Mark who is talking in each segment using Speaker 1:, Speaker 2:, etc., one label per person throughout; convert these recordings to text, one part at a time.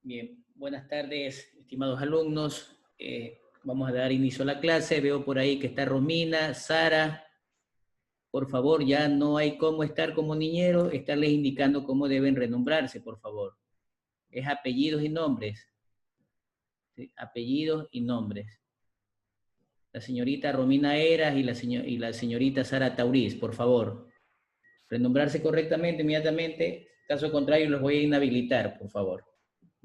Speaker 1: Bien, buenas tardes, estimados alumnos. Vamos a dar inicio a la clase. Veo por ahí que está Romina, Sara. Por favor, ya no hay cómo estar como niñero, estarles indicando cómo deben renombrarse, por favor. Es apellidos y nombres. ¿Sí? Apellidos y nombres. La señorita Romina Eras y la señorita Sara Tauriz, por favor. Renombrarse correctamente inmediatamente. Caso contrario, los voy a inhabilitar, por favor.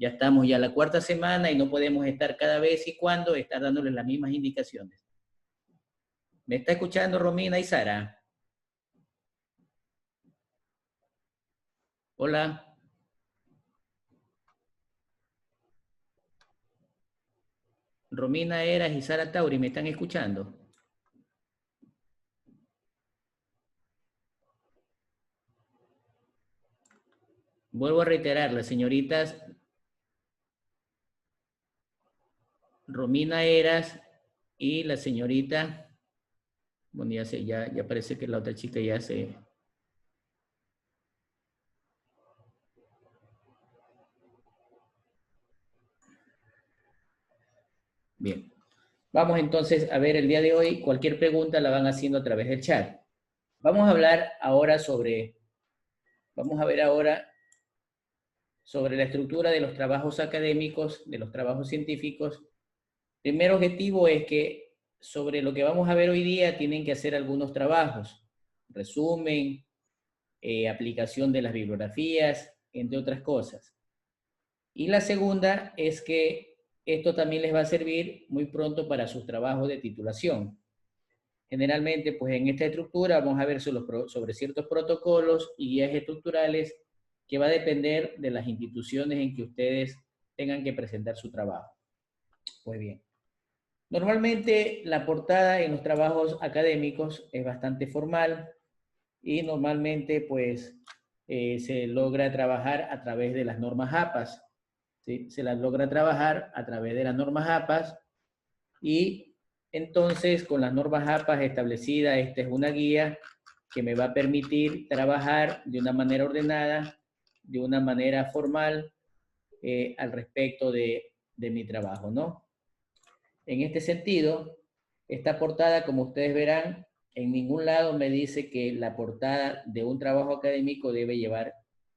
Speaker 1: Ya estamos ya la cuarta semana y no podemos estar cada vez y cuando estar dándoles las mismas indicaciones. ¿Me está escuchando Romina y Sara? Hola. Romina Eras y Sara Tauri, ¿me están escuchando? Vuelvo a reiterar, las señoritas Romina Eras y la señorita, bueno, ya parece que la otra chica ya se... Bien. Vamos entonces a ver el día de hoy, cualquier pregunta la van haciendo a través del chat. Vamos a hablar ahora vamos a ver ahora sobre la estructura de los trabajos académicos, de los trabajos científicos. Primer objetivo es que sobre lo que vamos a ver hoy día tienen que hacer algunos trabajos, resumen, aplicación de las bibliografías, entre otras cosas. Y la segunda es que esto también les va a servir muy pronto para sus trabajos de titulación. Generalmente, pues en esta estructura vamos a ver sobre ciertos protocolos y guías estructurales que va a depender de las instituciones en que ustedes tengan que presentar su trabajo. Pues bien, normalmente la portada en los trabajos académicos es bastante formal y normalmente pues se logra trabajar a través de las normas APAS. ¿Sí? Se las logra trabajar a través de las normas APAS y entonces con las normas APAS establecidas, esta es una guía que me va a permitir trabajar de una manera ordenada, de una manera formal al respecto de mi trabajo, ¿no? En este sentido, esta portada, como ustedes verán, en ningún lado me dice que la portada de un trabajo académico debe llevar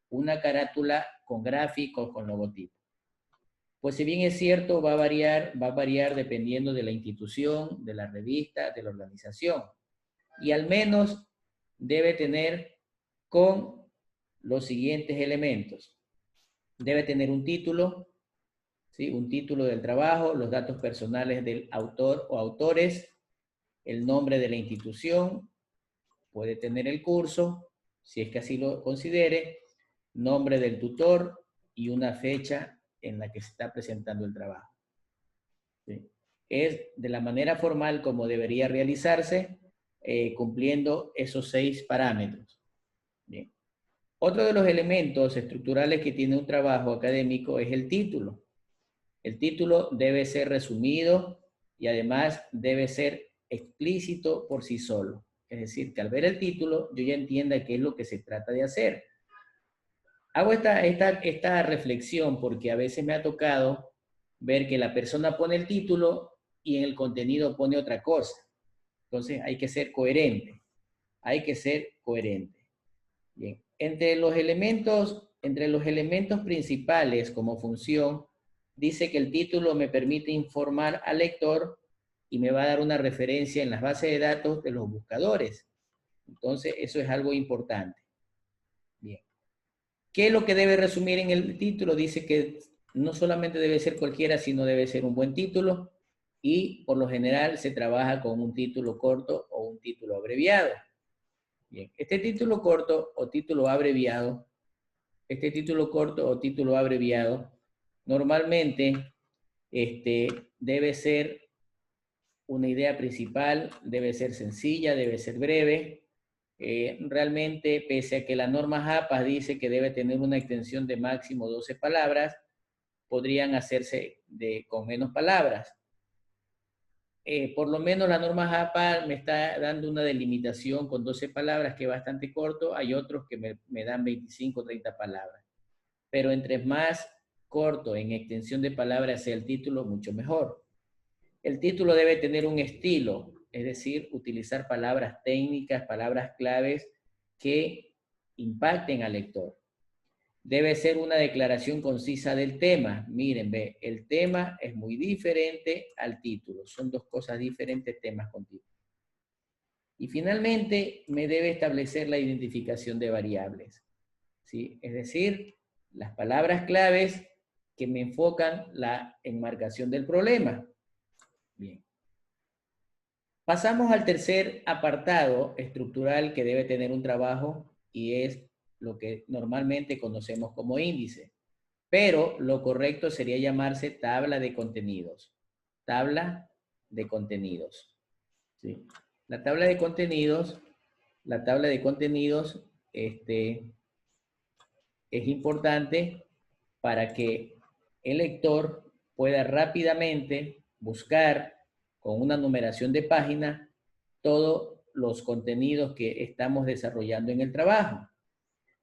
Speaker 1: una carátula con gráficos, con logotipo. Pues si bien es cierto, va a variar dependiendo de la institución, de la revista, de la organización. Y al menos debe tener con los siguientes elementos. Debe tener un título, ¿sí? Un título del trabajo, los datos personales del autor o autores, el nombre de la institución, puede tener el curso, si es que así lo considere, nombre del tutor y una fecha en la que se está presentando el trabajo. ¿Sí? Es de la manera formal como debería realizarse, cumpliendo esos 6 parámetros. Bien. Otro de los elementos estructurales que tiene un trabajo académico es el título. El título debe ser resumido y además debe ser explícito por sí solo. Es decir, que al ver el título yo ya entienda qué es lo que se trata de hacer. Hago esta reflexión porque a veces me ha tocado ver que la persona pone el título y en el contenido pone otra cosa. Entonces hay que ser coherente. Hay que ser coherente. Bien. Entre los elementos principales como función, dice que el título me permite informar al lector y me va a dar una referencia en las bases de datos de los buscadores. Entonces, eso es algo importante. Bien. ¿Qué es lo que debe resumir en el título? Dice que no solamente debe ser cualquiera, sino debe ser un buen título y por lo general se trabaja con un título corto o un título abreviado. Bien, este título corto o título abreviado normalmente debe ser una idea principal, debe ser sencilla, debe ser breve. Realmente, pese a que la norma JAPAS dice que debe tener una extensión de máximo 12 palabras, podrían hacerse con menos palabras. Por lo menos la norma JAPA me está dando una delimitación con 12 palabras que es bastante corto, hay otros que me dan 25 o 30 palabras. Pero entre más corto en extensión de palabras sea el título, mucho mejor. El título debe tener un estilo, es decir, utilizar palabras técnicas, palabras claves que impacten al lector. Debe ser una declaración concisa del tema. Miren, ve, el tema es muy diferente al título. Son dos cosas diferentes, temas con título. Y finalmente, me debe establecer la identificación de variables, ¿sí? Es decir, las palabras claves que me enfocan la enmarcación del problema. Bien. Pasamos al tercer apartado estructural que debe tener un trabajo y es lo que normalmente conocemos como índice. Pero lo correcto sería llamarse tabla de contenidos. Tabla de contenidos. ¿Sí? La tabla de contenidos es importante para que el lector pueda rápidamente buscar con una numeración de página todos los contenidos que estamos desarrollando en el trabajo.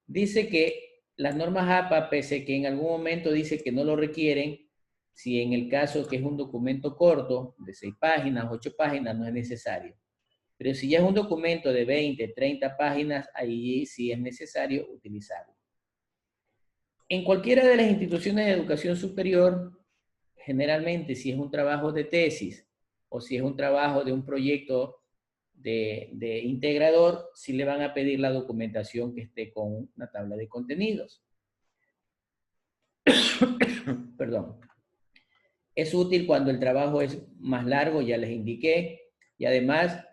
Speaker 1: Dice que las normas APA, pese que en algún momento dice que no lo requieren, si en el caso que es un documento corto, de 6 páginas, 8 páginas, no es necesario. Pero si ya es un documento de 20, 30 páginas, ahí sí es necesario utilizarlo. En cualquiera de las instituciones de educación superior, generalmente si es un trabajo de tesis o si es un trabajo de un proyecto de integrador, sí le van a pedir la documentación que esté con una tabla de contenidos. Perdón. Es útil cuando el trabajo es más largo, ya les indiqué, y además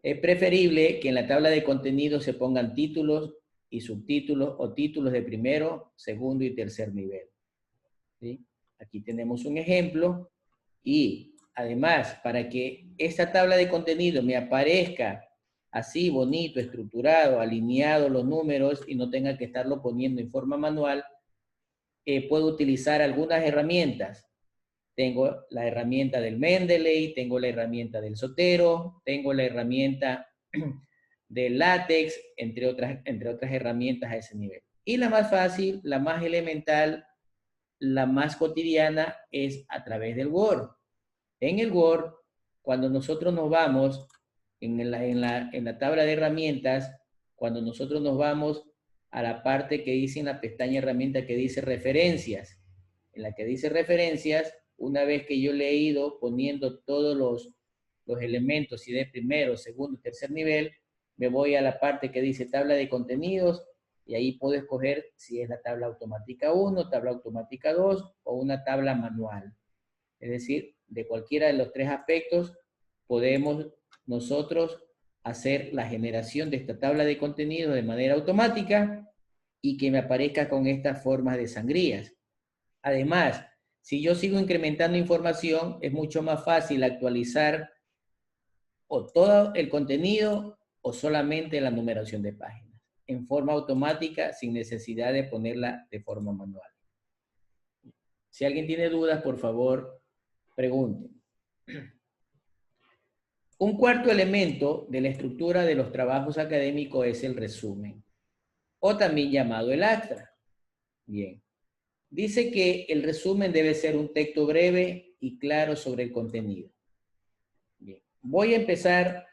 Speaker 1: es preferible que en la tabla de contenidos se pongan títulos y subtítulos o títulos de primero, segundo y tercer nivel. ¿Sí? Aquí tenemos un ejemplo y además para que esta tabla de contenido me aparezca así bonito, estructurado, alineado los números y no tenga que estarlo poniendo en forma manual, puedo utilizar algunas herramientas. Tengo la herramienta del Mendeley, tengo la herramienta del Zotero, tengo la herramienta del LaTeX, entre otras herramientas a ese nivel. Y la más fácil, la más elemental, la más cotidiana es a través del Word. En el Word, cuando nosotros nos vamos en la tabla de herramientas, cuando nosotros nos vamos a la parte que dice en la pestaña herramienta que dice referencias, en la que dice referencias, una vez que yo le he ido poniendo todos los elementos, si de primero, segundo, tercer nivel, me voy a la parte que dice tabla de contenidos y ahí puedo escoger si es la tabla automática 1, tabla automática 2 o una tabla manual. Es decir, de cualquiera de los tres aspectos podemos nosotros hacer la generación de esta tabla de contenidos de manera automática y que me aparezca con estas formas de sangrías. Además, si yo sigo incrementando información, es mucho más fácil actualizar o todo el contenido o solamente la numeración de páginas, en forma automática sin necesidad de ponerla de forma manual. Si alguien tiene dudas, por favor, pregunten. Un cuarto elemento de la estructura de los trabajos académicos es el resumen, o también llamado el acta. Bien. Dice que el resumen debe ser un texto breve y claro sobre el contenido. Bien. Voy a empezar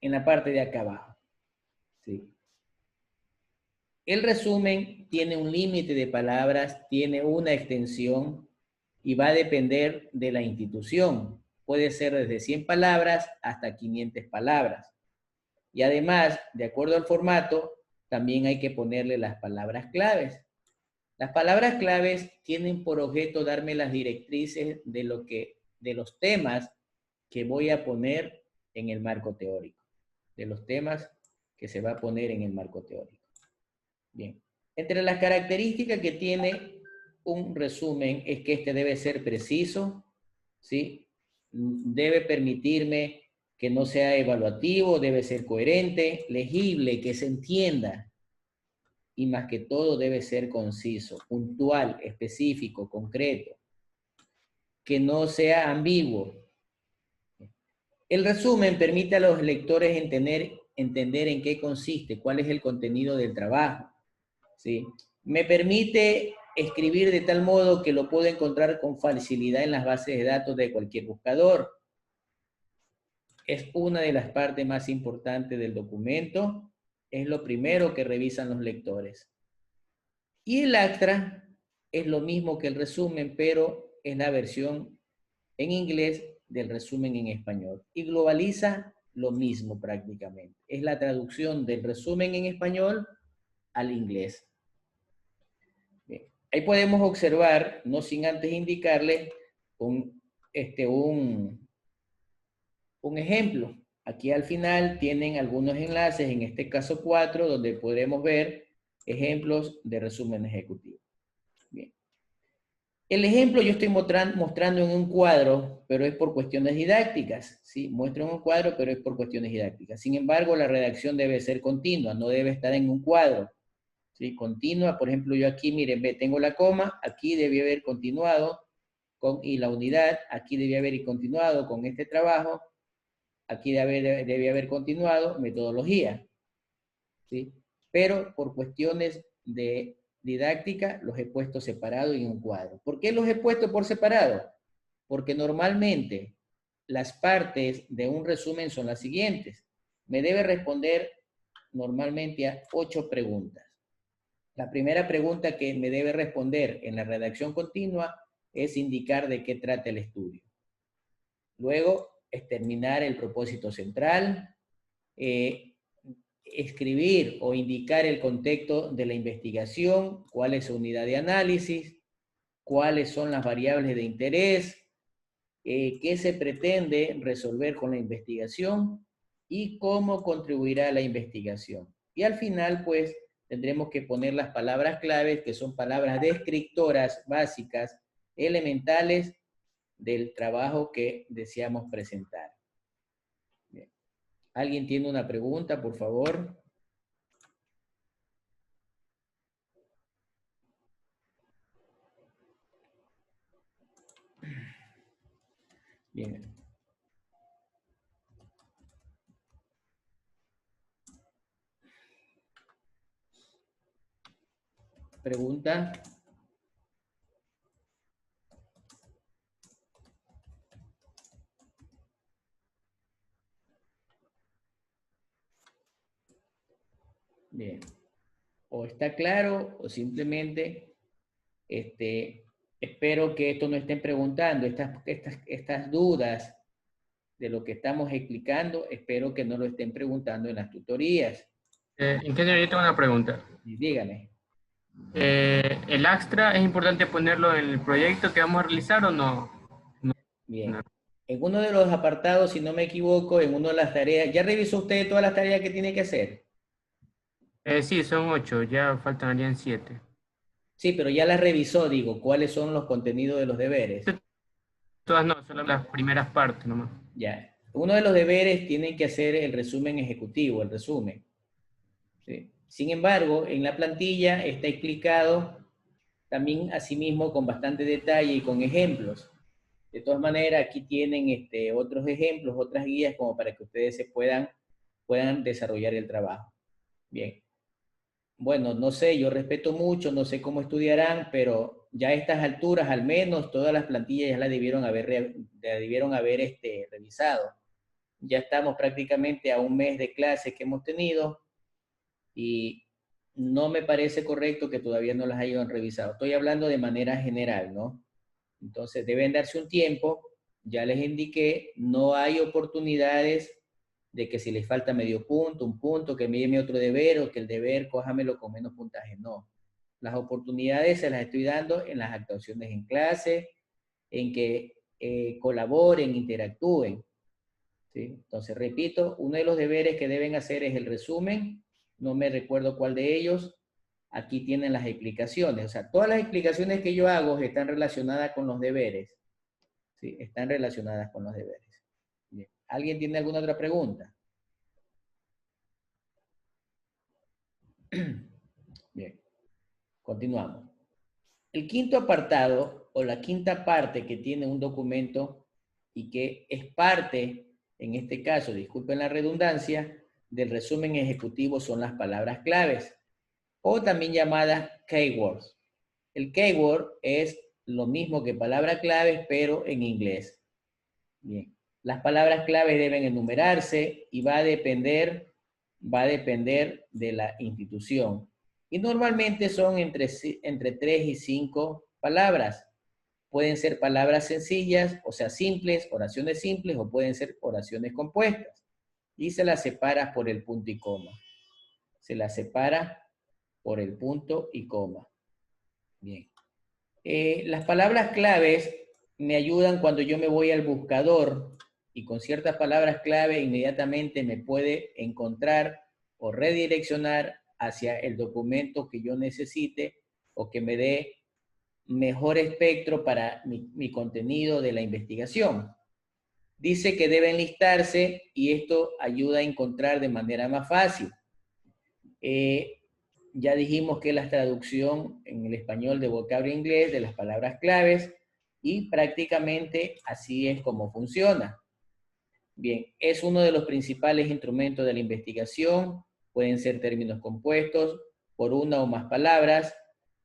Speaker 1: en la parte de acá abajo. ¿Sí? El resumen tiene un límite de palabras, tiene una extensión y va a depender de la institución. Puede ser desde 100 palabras hasta 500 palabras. Y además, de acuerdo al formato, también hay que ponerle las palabras claves. Las palabras claves tienen por objeto darme las directrices de los temas que voy a poner en el marco teórico. De los temas que se va a poner en el marco teórico. Bien. Entre las características que tiene un resumen es que este debe ser preciso, ¿sí? Debe permitirme que no sea evaluativo, debe ser coherente, legible, que se entienda. Y más que todo debe ser conciso, puntual, específico, concreto. Que no sea ambiguo. El resumen permite a los lectores entender en qué consiste, cuál es el contenido del trabajo. ¿Sí? Me permite escribir de tal modo que lo puedo encontrar con facilidad en las bases de datos de cualquier buscador. Es una de las partes más importantes del documento. Es lo primero que revisan los lectores. Y el extra es lo mismo que el resumen, pero es la versión en inglés del resumen en español. Y globaliza lo mismo prácticamente. Es la traducción del resumen en español al inglés. Bien. Ahí podemos observar, no sin antes indicarle un ejemplo. Aquí al final tienen algunos enlaces, en este caso 4, donde podremos ver ejemplos de resumen ejecutivo. Bien. El ejemplo yo estoy mostrando en un cuadro, pero es por cuestiones didácticas. ¿Sí? Muestro en un cuadro, pero es por cuestiones didácticas. Sin embargo, la redacción debe ser continua, no debe estar en un cuadro. ¿Sí? Continua, por ejemplo, yo aquí, miren, tengo la coma, aquí debí haber continuado y la unidad, aquí debí haber continuado con este trabajo, aquí debí haber continuado metodología. ¿Sí? Pero por cuestiones de didáctica los he puesto separados en un cuadro. ¿Por qué los he puesto por separado? Porque normalmente las partes de un resumen son las siguientes. Me debe responder normalmente a 8 preguntas. La primera pregunta que me debe responder en la redacción continua es indicar de qué trata el estudio. Luego es terminar el propósito central, escribir o indicar el contexto de la investigación, cuál es su unidad de análisis, cuáles son las variables de interés, qué se pretende resolver con la investigación y cómo contribuirá a la investigación. Y al final, pues, tendremos que poner las palabras claves, que son palabras descriptoras básicas, elementales del trabajo que deseamos presentar. Bien. ¿Alguien tiene una pregunta, por favor? Bien. ¿Pregunta? Bien. O está claro o simplemente espero que esto no estén preguntando, estas dudas de lo que estamos explicando, espero que no lo estén preguntando en las tutorías.
Speaker 2: Ingeniero, yo tengo una pregunta.
Speaker 1: Y dígame.
Speaker 2: ¿El extra es importante ponerlo en el proyecto que vamos a realizar o no?
Speaker 1: Bien.
Speaker 2: No.
Speaker 1: En uno de los apartados, si no me equivoco, en una de las tareas, ¿ya revisó usted todas las tareas que tiene que hacer?
Speaker 2: Sí, son 8, ya faltarían 7.
Speaker 1: Sí, pero ya las revisó, digo, ¿cuáles son los contenidos de los deberes?
Speaker 2: Todas no, solo las primeras partes nomás.
Speaker 1: Ya. Uno de los deberes tiene que hacer el resumen ejecutivo, el resumen. ¿Sí? Sin embargo, en la plantilla está explicado también asimismo con bastante detalle y con ejemplos. De todas maneras, aquí tienen otros ejemplos, otras guías como para que ustedes puedan desarrollar el trabajo. Bien. Bueno, no sé, yo respeto mucho, no sé cómo estudiarán, pero ya a estas alturas, al menos, todas las plantillas ya las debieron haber revisado. Ya estamos prácticamente a un mes de clases que hemos tenido y no me parece correcto que todavía no las hayan revisado. Estoy hablando de manera general, ¿no? Entonces deben darse un tiempo, ya les indiqué, no hay oportunidades de que si les falta medio punto, un punto, que me lleve otro deber o que el deber cójamelo con menos puntaje, no. Las oportunidades se las estoy dando en las actuaciones en clase, en que colaboren, interactúen. ¿Sí? Entonces, repito, uno de los deberes que deben hacer es el resumen, no me recuerdo cuál de ellos, aquí tienen las explicaciones, o sea, todas las explicaciones que yo hago están relacionadas con los deberes, ¿sí? Están relacionadas con los deberes. Bien. ¿Alguien tiene alguna otra pregunta? Bien, continuamos. El quinto apartado, o la quinta parte que tiene un documento y que es parte, en este caso, disculpen la redundancia, del resumen ejecutivo son las palabras claves, o también llamadas keywords. El keyword es lo mismo que palabras claves, pero en inglés. Bien. Las palabras claves deben enumerarse y va a depender de la institución. Y normalmente son entre 3 y 5 palabras. Pueden ser palabras sencillas, o sea, simples, oraciones simples, o pueden ser oraciones compuestas. Y se las separa por el punto y coma. Se las separa por el punto y coma. Bien. Las palabras claves me ayudan cuando yo me voy al buscador y con ciertas palabras clave inmediatamente me puede encontrar o redireccionar hacia el documento que yo necesite o que me dé mejor espectro para mi contenido de la investigación. Dice que deben listarse y esto ayuda a encontrar de manera más fácil. Ya dijimos que la traducción en el español de vocabulario inglés de las palabras claves y prácticamente así es como funciona. Bien, es uno de los principales instrumentos de la investigación, pueden ser términos compuestos por una o más palabras,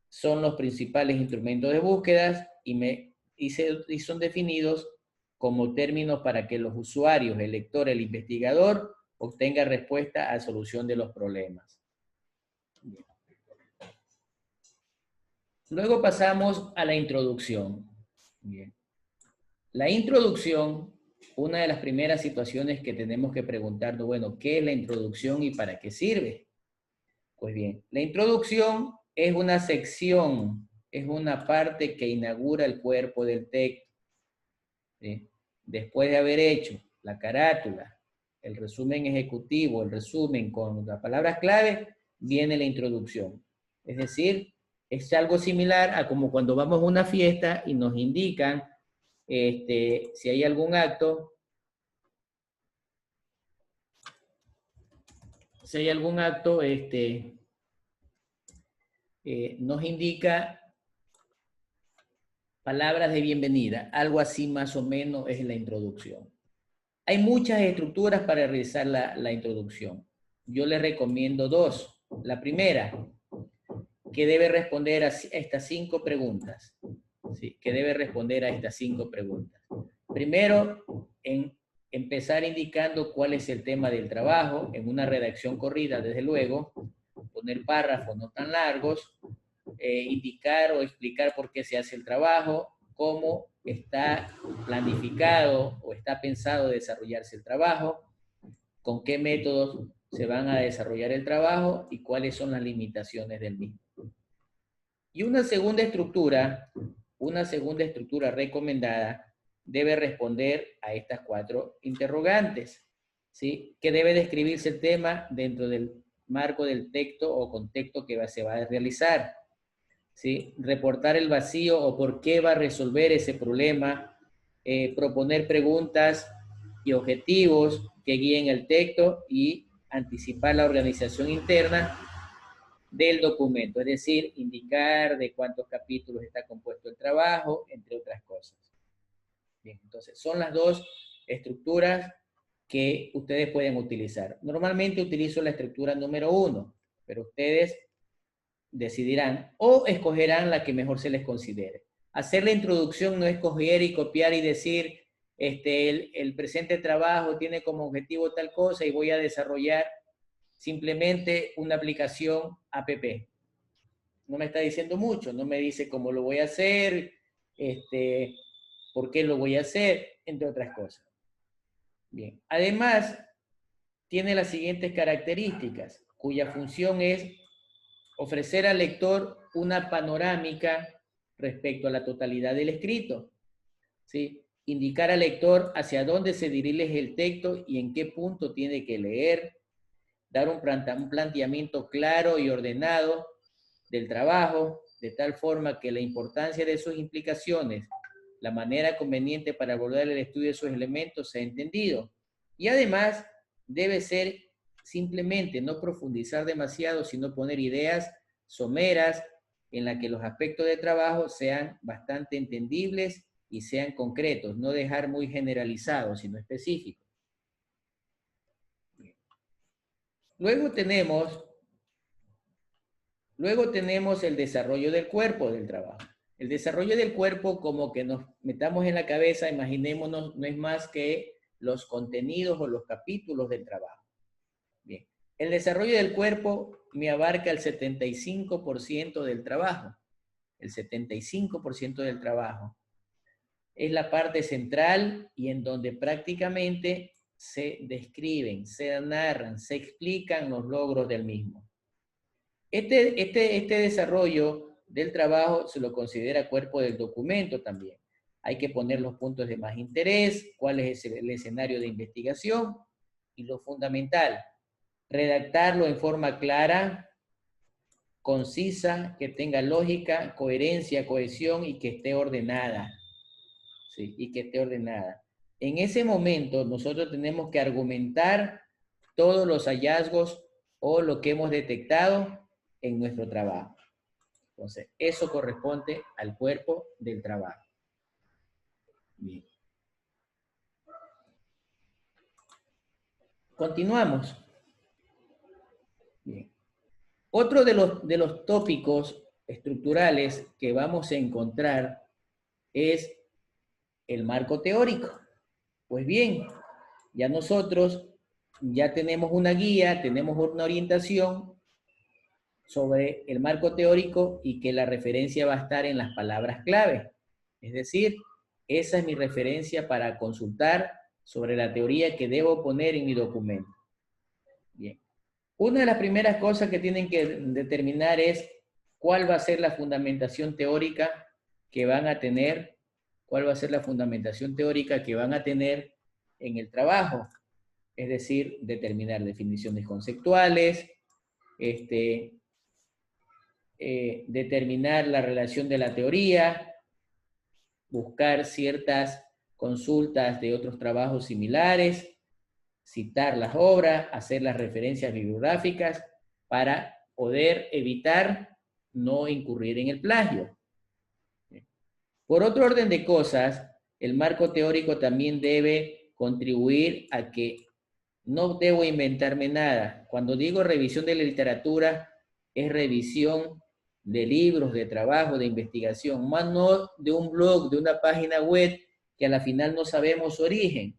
Speaker 1: son los principales instrumentos de búsqueda y son definidos como términos para que los usuarios, el lector, el investigador, obtenga respuesta a solución de los problemas. Bien. Luego pasamos a la introducción. Bien. La introducción, una de las primeras situaciones que tenemos que preguntarnos, bueno, ¿qué es la introducción y para qué sirve? Pues bien, la introducción es una sección, es una parte que inaugura el cuerpo del texto. ¿Sí? Después de haber hecho la carátula, el resumen ejecutivo, el resumen con las palabras clave, viene la introducción. Es decir, es algo similar a como cuando vamos a una fiesta y nos indican si hay algún acto, nos indica palabras de bienvenida. Algo así más o menos es la introducción. Hay muchas estructuras para realizar la introducción. Yo les recomiendo dos. La primera, que debe responder a estas 5 preguntas. ¿Sí? Que debe responder a estas 5 preguntas. Primero, empezar indicando cuál es el tema del trabajo, en una redacción corrida, desde luego, poner párrafos no tan largos, indicar o explicar por qué se hace el trabajo, cómo está planificado o está pensado desarrollarse el trabajo, con qué métodos se van a desarrollar el trabajo y cuáles son las limitaciones del mismo. Y una segunda estructura recomendada debe responder a estas 4 interrogantes, ¿sí? Que debe describirse el tema dentro del marco del texto o contexto que se va a realizar, ¿sí? Reportar el vacío o por qué va a resolver ese problema, proponer preguntas y objetivos que guíen el texto y anticipar la organización interna del documento, es decir, indicar de cuántos capítulos está compuesto el trabajo, entre otras cosas. Bien, entonces son las 2 estructuras que ustedes pueden utilizar. Normalmente utilizo la estructura número 1, pero ustedes decidirán o escogerán la que mejor se les considere. Hacer la introducción no es coger y copiar y decir, el presente trabajo tiene como objetivo tal cosa y voy a desarrollar simplemente una aplicación app. No me está diciendo mucho, no me dice cómo lo voy a hacer, por qué lo voy a hacer, entre otras cosas. Bien, además, tiene las siguientes características, cuya función es ofrecer al lector una panorámica respecto a la totalidad del escrito, ¿sí? Indicar al lector hacia dónde se dirige el texto y en qué punto tiene que leer, dar un planteamiento claro y ordenado del trabajo, de tal forma que la importancia de sus implicaciones, la manera conveniente para abordar el estudio de sus elementos sea entendido. Y además debe ser simplemente no profundizar demasiado, sino poner ideas someras en las que los aspectos de trabajo sean bastante entendibles y sean concretos, no dejar muy generalizados, sino específicos. Luego tenemos Luego tenemos el desarrollo del cuerpo del trabajo. El desarrollo del cuerpo, como que nos metamos en la cabeza, imaginémonos, no es más que los contenidos o los capítulos del trabajo. Bien. El desarrollo del cuerpo me abarca el 75% del trabajo. El 75% del trabajo. Es la parte central y en donde prácticamente se describen, se narran, se explican los logros del mismo. Este desarrollo del trabajo se lo considera cuerpo del documento también. Hay que poner los puntos de más interés, cuál es el escenario de investigación y lo fundamental, redactarlo en forma clara, concisa, que tenga lógica, coherencia, cohesión y que esté ordenada. Sí, y que esté ordenada. En ese momento nosotros tenemos que argumentar todos los hallazgos o lo que hemos detectado en nuestro trabajo. Entonces, eso corresponde al cuerpo del trabajo. Bien. Continuamos. Bien. Otro de los tópicos estructurales que vamos a encontrar es el marco teórico. Pues bien, ya nosotros ya tenemos una guía, tenemos una orientación sobre el marco teórico y que la referencia va a estar en las palabras clave. Es decir, esa es mi referencia para consultar sobre la teoría que debo poner en mi documento. Bien. Una de las primeras cosas que tienen que determinar es cuál va a ser la fundamentación teórica que van a tener, cuál va a ser la fundamentación teórica que van a tener en el trabajo. Es decir, determinar definiciones conceptuales, determinar la relación de la teoría, buscar ciertas consultas de otros trabajos similares, citar las obras, hacer las referencias bibliográficas para poder evitar no incurrir en el plagio. Por otro orden de cosas, el marco teórico también debe contribuir a que no debo inventarme nada. Cuando digo revisión de la literatura, es revisión de libros, de trabajo, de investigación, más no de un blog, de una página web que a la final no sabemos su origen.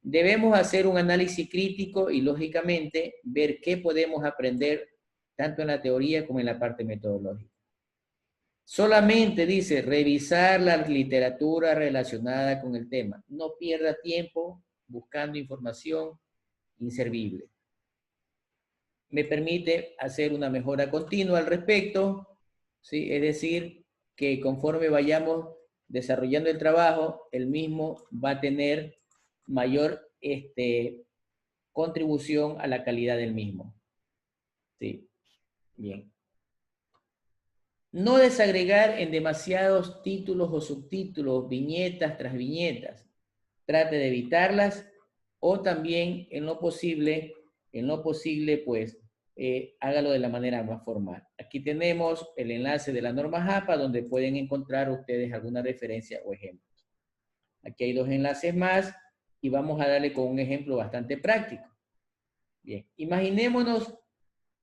Speaker 1: Debemos hacer un análisis crítico y, lógicamente, ver qué podemos aprender tanto en la teoría como en la parte metodológica. Solamente dice revisar la literatura relacionada con el tema. No pierda tiempo buscando información inservible. Me permite hacer una mejora continua al respecto, ¿sí? Es decir, que conforme vayamos desarrollando el trabajo, el mismo va a tener mayor contribución a la calidad del mismo. ¿Sí? Bien. No desagregar en demasiados títulos o subtítulos, viñetas tras viñetas. Trate de evitarlas o también en lo posible, pues, hágalo de la manera más formal. Aquí tenemos el enlace de la norma JAPA donde pueden encontrar ustedes alguna referencia o ejemplos. Aquí hay dos enlaces más y vamos a darle con un ejemplo bastante práctico. Bien, imaginémonos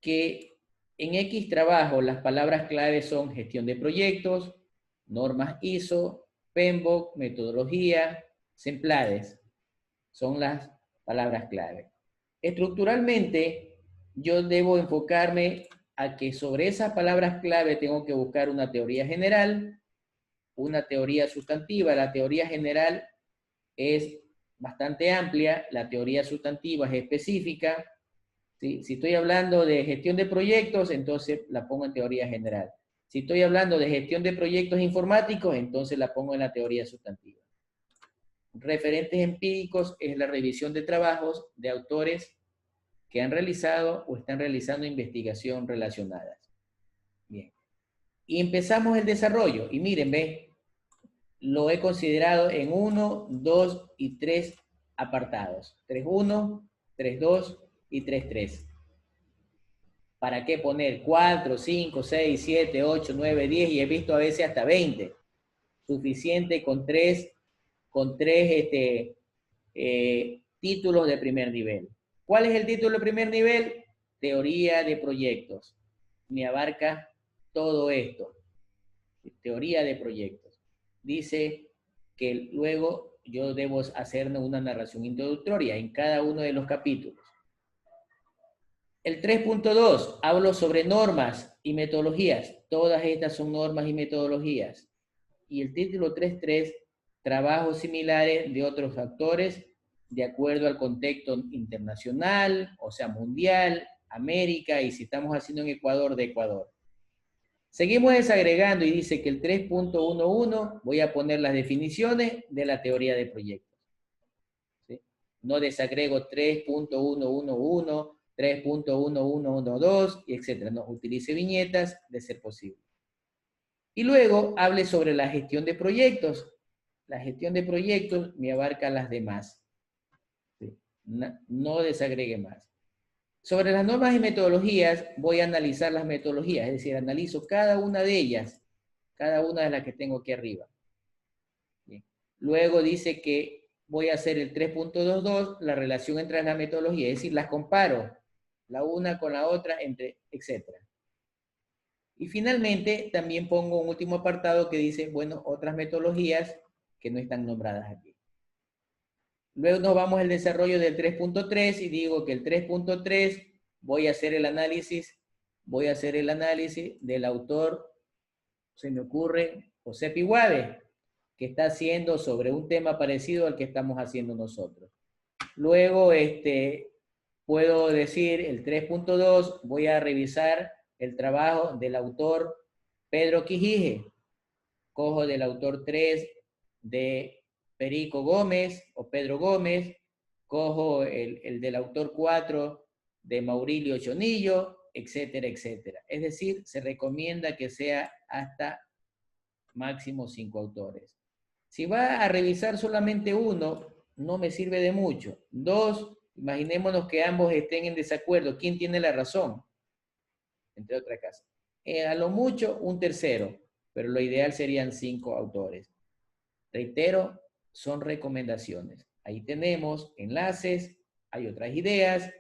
Speaker 1: que en X trabajo las palabras claves son gestión de proyectos, normas ISO, PMBOK, metodología, SEMPLADES. Son las palabras clave. Estructuralmente, yo debo enfocarme a que sobre esas palabras clave tengo que buscar una teoría general, una teoría sustantiva. La teoría general es bastante amplia, la teoría sustantiva es específica. ¿Sí? Si estoy hablando de gestión de proyectos, entonces la pongo en teoría general. Si estoy hablando de gestión de proyectos informáticos, entonces la pongo en la teoría sustantiva. Referentes empíricos es la revisión de trabajos de autores que han realizado o están realizando investigación relacionadas. Bien. Y empezamos el desarrollo. Y miren, ve, lo he considerado en 1, 2 y 3 apartados. 3.1, 3.2 y 3.3. ¿Para qué poner 4, 5, 6, 7, 8, 9, 10 y he visto a veces hasta 20? Suficiente con tres títulos de primer nivel. ¿Cuál es el título de primer nivel? Teoría de proyectos. me abarca todo esto. Teoría de proyectos. Dice que luego yo debo hacer una narración introductoria en cada uno de los capítulos. El 3.2, hablo sobre normas y metodologías. Todas estas son normas y metodologías. Y el título 3.3, trabajos similares de otros actores de acuerdo al contexto internacional, o sea, mundial, América, y si estamos haciendo en Ecuador, de Ecuador. Seguimos desagregando y dice que el 3.11 voy a poner las definiciones de la teoría de proyectos. ¿Sí? No desagrego 3.111, 3.1112, etc. No, utilice viñetas de ser posible. Y luego hable sobre la gestión de proyectos. La gestión de proyectos me abarca las demás. ¿Sí? No desagregue más. Sobre las normas y metodologías, voy a analizar las metodologías, es decir, analizo cada una de ellas, cada una de las que tengo aquí arriba. Bien. Luego dice que voy a hacer el 3.22, la relación entre las metodologías, es decir, las comparo, la una con la otra, etc. Y finalmente, también pongo un último apartado que dice, bueno, otras metodologías que no están nombradas aquí. Luego nos vamos al desarrollo del 3.3 y digo que el 3.3 voy a hacer el análisis del autor, se me ocurre, José Piguave, que está haciendo sobre un tema parecido al que estamos haciendo nosotros. Luego, puedo decir el 3.2, voy a revisar el trabajo del autor Pedro Quijije, cojo del autor 3 de Perico Gómez o Pedro Gómez, cojo el del autor 4 de Maurilio Chonillo, etcétera, etcétera. Es decir, se recomienda que sea hasta máximo 5 autores. Si va a revisar solamente uno, no me sirve de mucho. 2, imaginémonos que ambos estén en desacuerdo. ¿Quién tiene la razón? Entre otras cosas. A lo mucho, un tercero, pero lo ideal serían 5 autores. Reitero, son recomendaciones. Ahí tenemos enlaces, hay otras ideas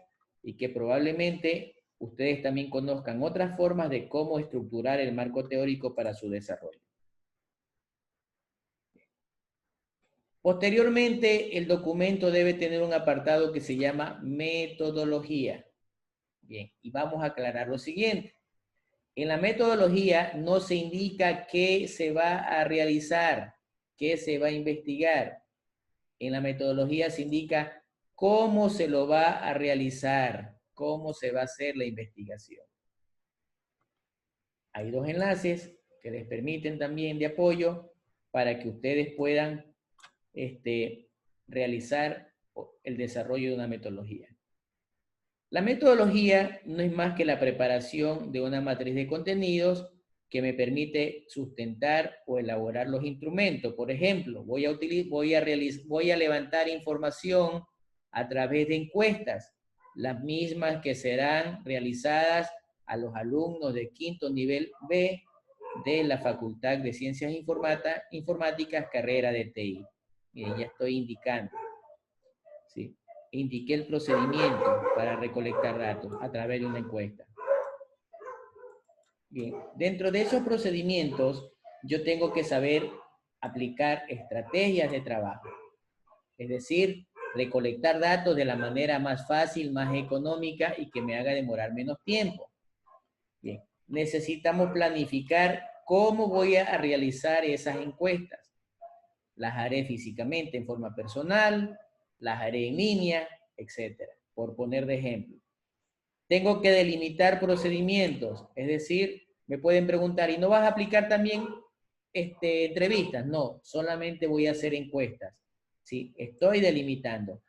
Speaker 1: y que probablemente ustedes también conozcan otras formas de cómo estructurar el marco teórico para su desarrollo. Posteriormente, el documento debe tener un apartado que se llama metodología. Bien, y vamos a aclarar lo siguiente. En la metodología no se indica qué se va a realizar, qué se va a investigar. En la metodología se indica cómo se lo va a realizar, cómo se va a hacer la investigación. Hay 2 enlaces que les permiten también de apoyo para que ustedes puedan realizar el desarrollo de una metodología. La metodología no es más que la preparación de una matriz de contenidos que me permite sustentar o elaborar los instrumentos. Por ejemplo, voy a levantar información a través de encuestas, las mismas que serán realizadas a los alumnos de quinto nivel B de la Facultad de Ciencias Informáticas, carrera de TI. Miren, ya estoy indicando. ¿Sí? Indiqué el procedimiento para recolectar datos a través de una encuesta. Bien, dentro de esos procedimientos, yo tengo que saber aplicar estrategias de trabajo. Es decir, recolectar datos de la manera más fácil, más económica y que me haga demorar menos tiempo. Bien, necesitamos planificar cómo voy a realizar esas encuestas. Las haré físicamente en forma personal, las haré en línea, etcétera, por poner de ejemplo. Tengo que delimitar procedimientos, es decir, me pueden preguntar, ¿y no vas a aplicar también entrevistas? No, solamente voy a hacer encuestas. ¿Sí? Estoy delimitando.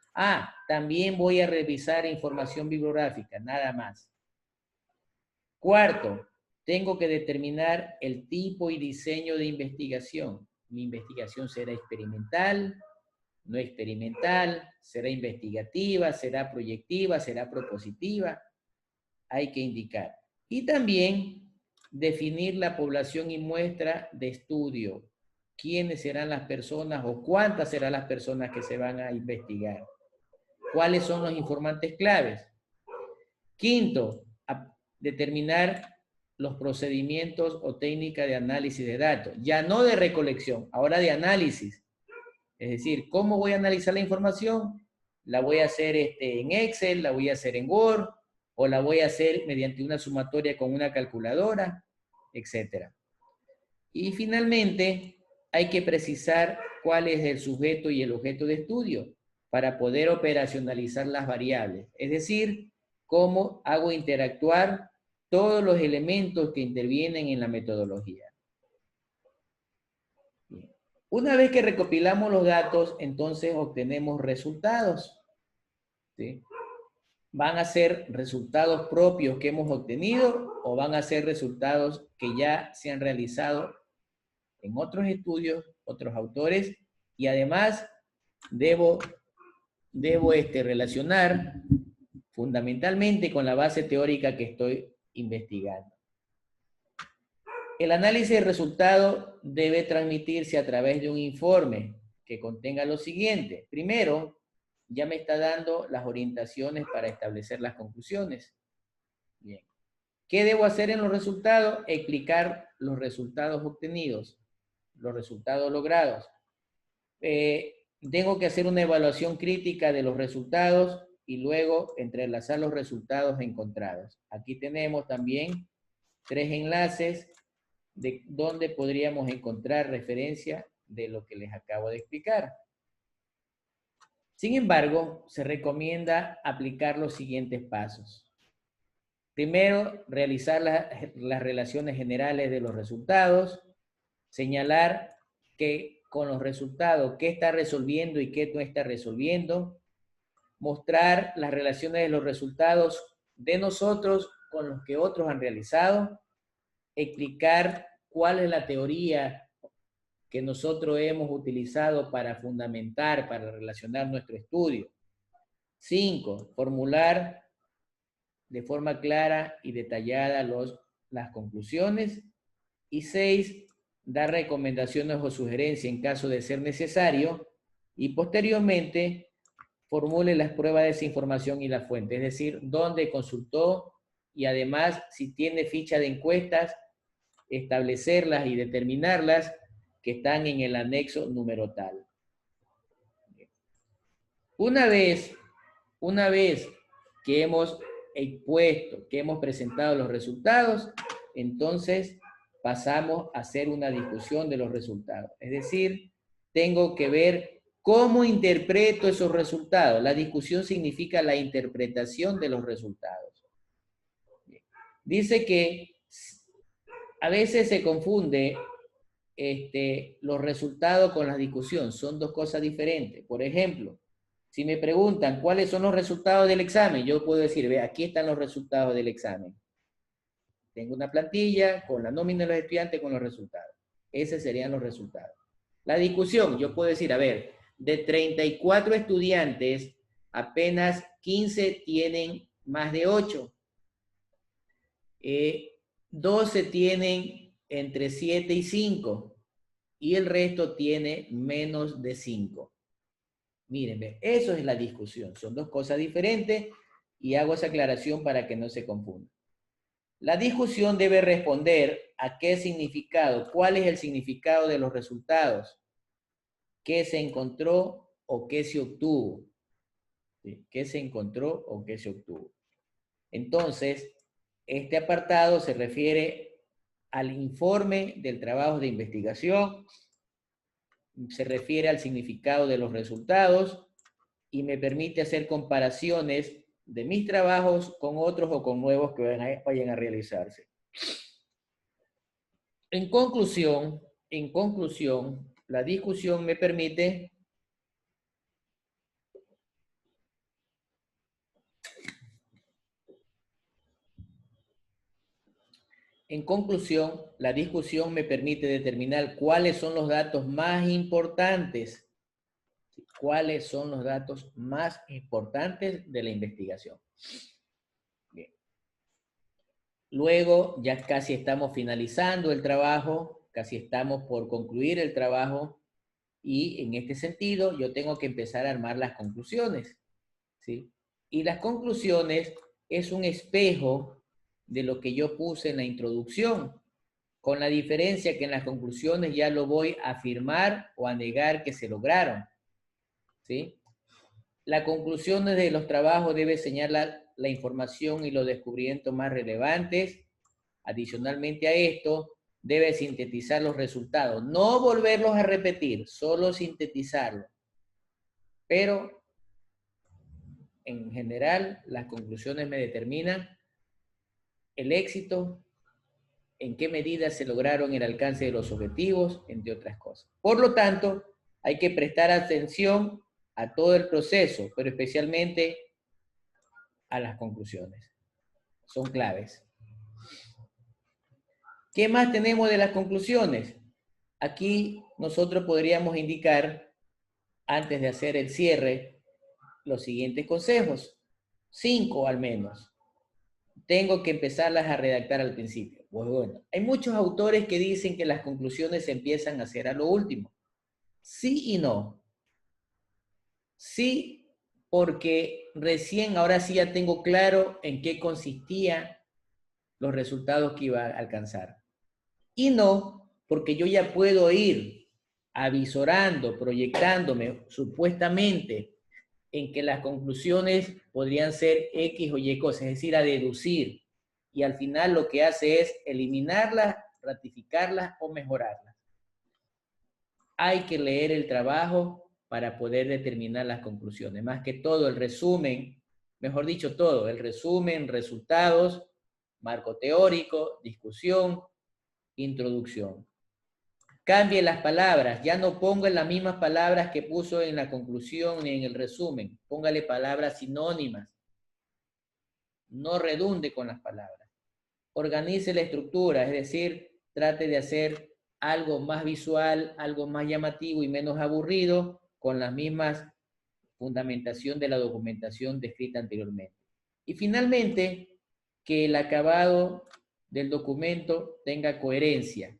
Speaker 1: También voy a revisar información bibliográfica, nada más. Cuarto, tengo que determinar el tipo y diseño de investigación. Mi investigación será experimental, no experimental, será investigativa, será proyectiva, será propositiva. Hay que indicar. Y también definir la población y muestra de estudio. ¿Quiénes serán las personas o cuántas serán las personas que se van a investigar? ¿Cuáles son los informantes claves? Quinto, determinar los procedimientos o técnicas de análisis de datos. Ya no de recolección, ahora de análisis. Es decir, ¿cómo voy a analizar la información? La voy a hacer en Excel, la voy a hacer en Word, o la voy a hacer mediante una sumatoria con una calculadora, etc. Y finalmente, hay que precisar cuál es el sujeto y el objeto de estudio para poder operacionalizar las variables. Es decir, cómo hago interactuar todos los elementos que intervienen en la metodología. Bien. Una vez que recopilamos los datos, entonces obtenemos resultados, ¿sí? ¿Van a ser resultados propios que hemos obtenido o van a ser resultados que ya se han realizado en otros estudios, otros autores? Y además debo relacionar fundamentalmente con la base teórica que estoy investigando. El análisis de resultado debe transmitirse a través de un informe que contenga lo siguiente. Primero, ya me está dando las orientaciones para establecer las conclusiones. Bien. ¿Qué debo hacer en los resultados? Explicar los resultados obtenidos, los resultados logrados. Tengo que hacer una evaluación crítica de los resultados y luego entrelazar los resultados encontrados. Aquí tenemos también 3 enlaces de donde podríamos encontrar referencia de lo que les acabo de explicar. Sin embargo, se recomienda aplicar los siguientes pasos. Primero, realizar las relaciones generales de los resultados, señalar que con los resultados qué está resolviendo y qué no está resolviendo, mostrar las relaciones de los resultados de nosotros con los que otros han realizado, explicar cuál es la teoría que nosotros hemos utilizado para fundamentar, para relacionar nuestro estudio. 5, formular de forma clara y detallada las conclusiones. Y 6, dar recomendaciones o sugerencias en caso de ser necesario. Y posteriormente, formule las pruebas de esa información y la fuente, es decir, dónde consultó y además, si tiene ficha de encuestas, establecerlas y determinarlas que están en el anexo número tal. Una vez que hemos expuesto, que hemos presentado los resultados, entonces pasamos a hacer una discusión de los resultados. Es decir, tengo que ver cómo interpreto esos resultados. La discusión significa la interpretación de los resultados. Dice que a veces se confunde los resultados con la discusión. Son dos cosas diferentes. Por ejemplo, si me preguntan cuáles son los resultados del examen, yo puedo decir, ve, aquí están los resultados del examen. Tengo una plantilla con la nómina de los estudiantes con los resultados. Esos serían los resultados. La discusión, yo puedo decir, a ver, de 34 estudiantes, apenas 15 tienen más de 8. 12 tienen entre 7 y 5. Y el resto tiene menos de 5. Miren, eso es la discusión. Son dos cosas diferentes y hago esa aclaración para que no se confunda. La discusión debe responder a qué significado, cuál es el significado de los resultados, qué se encontró o qué se obtuvo. ¿Sí? ¿Qué se encontró o qué se obtuvo? Entonces, este apartado se refiere al informe del trabajo de investigación, se refiere al significado de los resultados y me permite hacer comparaciones de mis trabajos con otros o con nuevos que vayan a realizarse. En conclusión, la discusión me permite la discusión me permite determinar cuáles son los datos más importantes. ¿Cuáles son los datos más importantes de la investigación? Bien. Luego, ya casi estamos finalizando el trabajo, casi estamos por concluir el trabajo, y en este sentido yo tengo que empezar a armar las conclusiones, ¿sí? Y las conclusiones es un espejo de lo que yo puse en la introducción, con la diferencia que en las conclusiones ya lo voy a afirmar o a negar que se lograron, ¿sí? La conclusión de los trabajos debe señalar la información y los descubrimientos más relevantes. Adicionalmente a esto, debe sintetizar los resultados, no volverlos a repetir, solo sintetizarlos. Pero, en general, las conclusiones me determinan el éxito, en qué medida se lograron el alcance de los objetivos, entre otras cosas. Por lo tanto, hay que prestar atención a todo el proceso, pero especialmente a las conclusiones. Son claves. ¿Qué más tenemos de las conclusiones? Aquí nosotros podríamos indicar, antes de hacer el cierre, los siguientes consejos. 5 al menos. Tengo que empezarlas a redactar al principio. Pues bueno, hay muchos autores que dicen que las conclusiones se empiezan a hacer a lo último. Sí y no. Sí, porque recién, ahora sí ya tengo claro en qué consistían los resultados que iba a alcanzar. Y no, porque yo ya puedo ir avisorando, proyectándome supuestamente en que las conclusiones podrían ser X o Y cosas, es decir, a deducir. Y al final lo que hace es eliminarlas, ratificarlas o mejorarlas. Hay que leer el trabajo para poder determinar las conclusiones. Más que todo, el resumen, mejor dicho, todo, el resumen, resultados, marco teórico, discusión, introducción. Cambie las palabras, ya no ponga las mismas palabras que puso en la conclusión ni en el resumen. Póngale palabras sinónimas. No redunde con las palabras. Organice la estructura, es decir, trate de hacer algo más visual, algo más llamativo y menos aburrido, con las mismas fundamentación de la documentación descrita anteriormente. Y finalmente, que el acabado del documento tenga coherencia.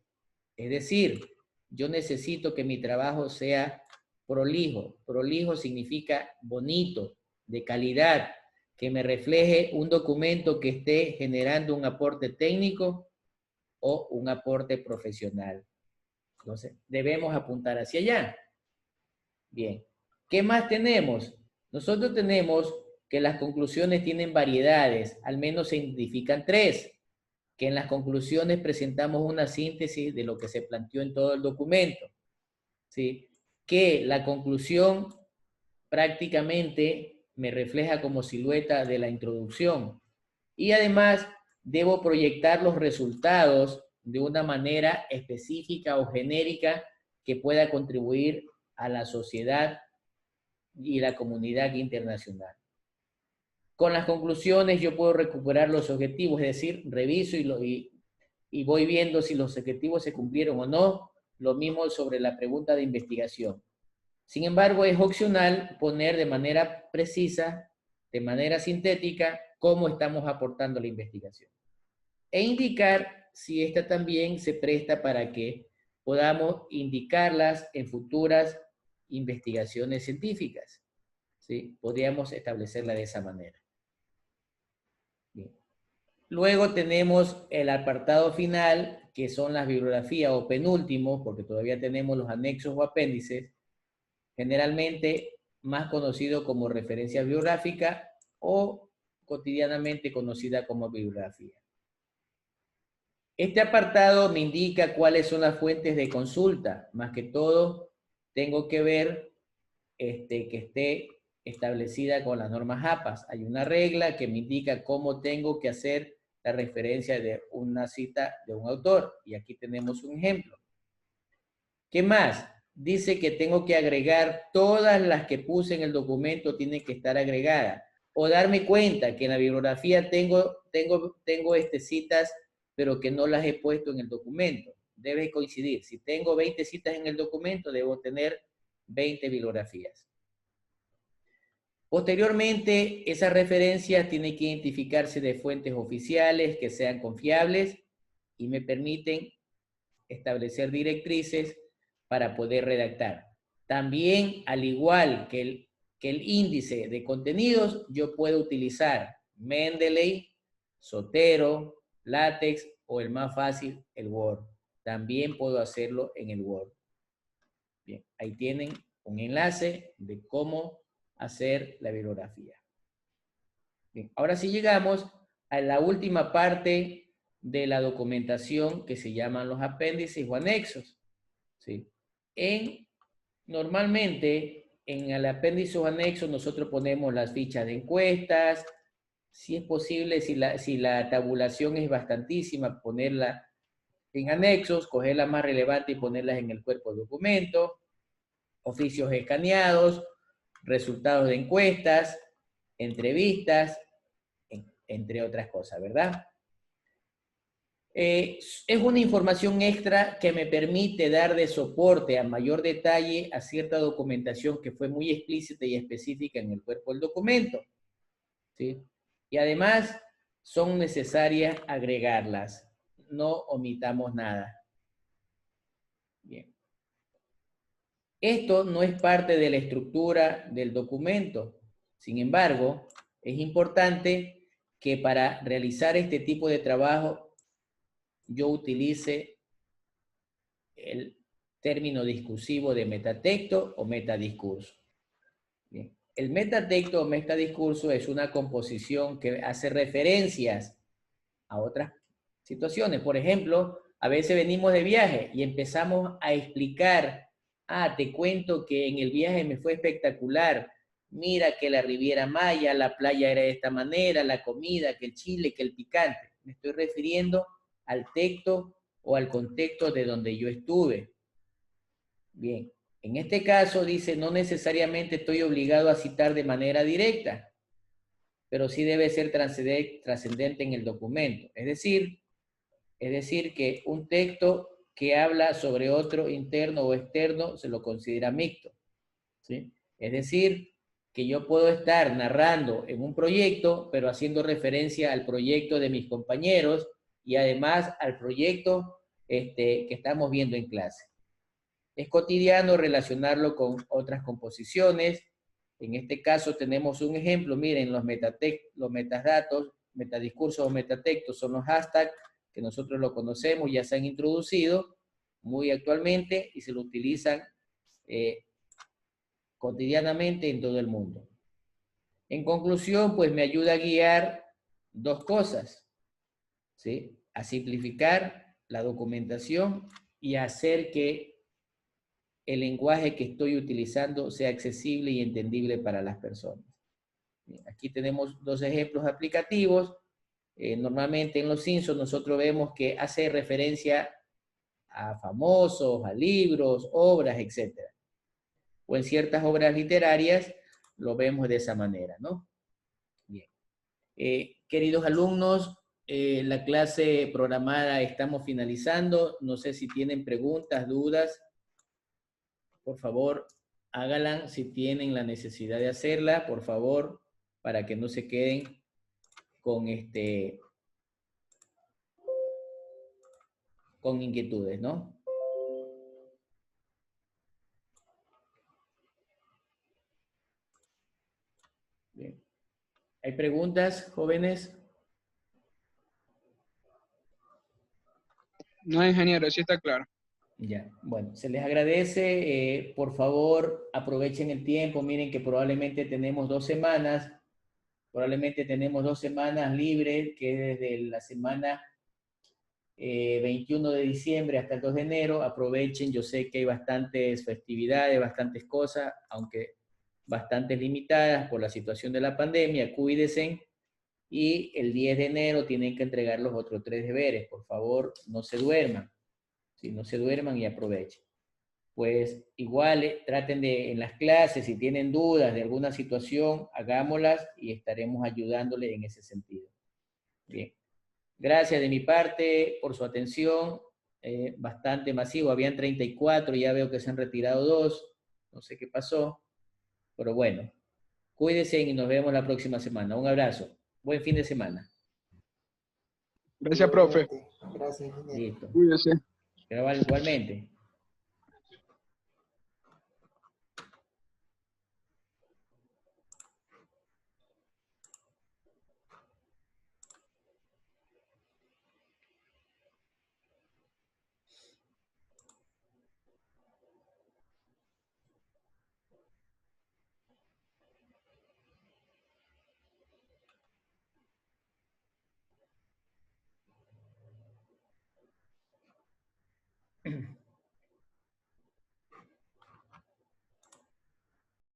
Speaker 1: Es decir, yo necesito que mi trabajo sea prolijo. Prolijo significa bonito, de calidad, que me refleje un documento que esté generando un aporte técnico o un aporte profesional. Entonces, debemos apuntar hacia allá. Bien. ¿Qué más tenemos? Nosotros tenemos que las conclusiones tienen variedades, al menos se identifican 3, que en las conclusiones presentamos una síntesis de lo que se planteó en todo el documento, ¿sí? Que la conclusión prácticamente me refleja como silueta de la introducción. Y además debo proyectar los resultados de una manera específica o genérica que pueda contribuir a la sociedad y la comunidad internacional. Con las conclusiones yo puedo recuperar los objetivos, es decir, reviso y voy viendo si los objetivos se cumplieron o no. Lo mismo sobre la pregunta de investigación. Sin embargo, es opcional poner de manera precisa, de manera sintética, cómo estamos aportando la investigación. E indicar si esta también se presta para que podamos indicarlas en futuras investigaciones científicas, ¿sí? Podríamos establecerla de esa manera. Bien. Luego tenemos el apartado final, que son las bibliografías o penúltimos, porque todavía tenemos los anexos o apéndices, generalmente más conocido como referencia bibliográfica o cotidianamente conocida como bibliografía. Este apartado me indica cuáles son las fuentes de consulta. Más que todo, tengo que ver que esté establecida con las normas APAS. Hay una regla que me indica cómo tengo que hacer la referencia de una cita de un autor. Y aquí tenemos un ejemplo. ¿Qué más? Dice que tengo que agregar todas las que puse en el documento, tienen que estar agregadas. O darme cuenta que en la bibliografía tengo citas, pero que no las he puesto en el documento. Debe coincidir. Si tengo 20 citas en el documento, debo tener 20 bibliografías. Posteriormente, esas referencias tienen que identificarse de fuentes oficiales que sean confiables y me permiten establecer directrices para poder redactar. También, al igual que el índice de contenidos, yo puedo utilizar Mendeley Zotero, LaTeX o el más fácil, el Word. También puedo hacerlo en el Word. Bien, ahí tienen un enlace de cómo hacer la bibliografía. Bien, ahora sí llegamos a la última parte de la documentación que se llaman los apéndices o anexos. ¿Sí? Normalmente en el apéndice o anexo nosotros ponemos las fichas de encuestas, si es posible, si la tabulación es bastantísima, ponerla en anexos, coger la más relevante y ponerlas en el cuerpo del documento, oficios escaneados, resultados de encuestas, entrevistas, entre otras cosas, ¿verdad? Es una información extra que me permite dar de soporte a mayor detalle a cierta documentación que fue muy explícita y específica en el cuerpo del documento. ¿Sí? Y además son necesarias agregarlas. No omitamos nada. Bien. Esto no es parte de la estructura del documento. Sin embargo, es importante que para realizar este tipo de trabajo yo utilice el término discursivo de metatexto o metadiscurso. Bien. El metatexto o metadiscurso es una composición que hace referencias a otras situaciones. Por ejemplo, a veces venimos de viaje y empezamos a explicar, te cuento que en el viaje me fue espectacular, mira que la Riviera Maya, la playa era de esta manera, la comida, que el chile, que el picante. Me estoy refiriendo al texto o al contexto de donde yo estuve. Bien, en este caso dice, no necesariamente estoy obligado a citar de manera directa, pero sí debe ser trascendente en el documento. Es decir, que un texto que habla sobre otro interno o externo se lo considera mixto. ¿Sí? Es decir, que yo puedo estar narrando en un proyecto, pero haciendo referencia al proyecto de mis compañeros y además al proyecto que estamos viendo en clase. Es cotidiano relacionarlo con otras composiciones. En este caso tenemos un ejemplo, miren, los metadatos, metadiscursos o metatextos son los hashtags que nosotros lo conocemos, ya se han introducido muy actualmente y se lo utilizan cotidianamente en todo el mundo. En conclusión, pues me ayuda a guiar dos cosas, ¿sí? A simplificar la documentación y a hacer que el lenguaje que estoy utilizando sea accesible y entendible para las personas. Aquí tenemos dos ejemplos aplicativos. Normalmente en los Simpsons nosotros vemos que hace referencia a famosos, a libros, obras, etc. O en ciertas obras literarias lo vemos de esa manera, ¿no? Bien. Queridos alumnos, la clase programada estamos finalizando. No sé si tienen preguntas, dudas. Por favor, háganla si tienen la necesidad de hacerla, por favor, para que no se queden con con inquietudes, ¿no? Bien. ¿Hay preguntas, jóvenes?
Speaker 3: No, ingeniero, sí está claro.
Speaker 1: Ya, bueno, se les agradece. Por favor, aprovechen el tiempo. Miren que probablemente tenemos 2 semanas. Probablemente tenemos 2 semanas libres, que es desde la semana 21 de diciembre hasta el 2 de enero. Aprovechen, yo sé que hay bastantes festividades, bastantes cosas, aunque bastante limitadas por la situación de la pandemia. Cuídense. Y el 10 de enero tienen que entregar los otros 3 deberes. Por favor, no se duerman. Si no se duerman y aprovechen. Pues igual traten de en las clases, si tienen dudas de alguna situación, hagámoslas y estaremos ayudándoles en ese sentido. Bien. Gracias de mi parte por su atención. Bastante masivo. Habían 34, ya veo que se han retirado 2. No sé qué pasó. Pero bueno, cuídense y nos vemos la próxima semana. Un abrazo. Buen fin de semana.
Speaker 3: Gracias, profe.
Speaker 4: Gracias, ingeniero.
Speaker 1: Listo.
Speaker 3: Cuídese.
Speaker 1: Igualmente.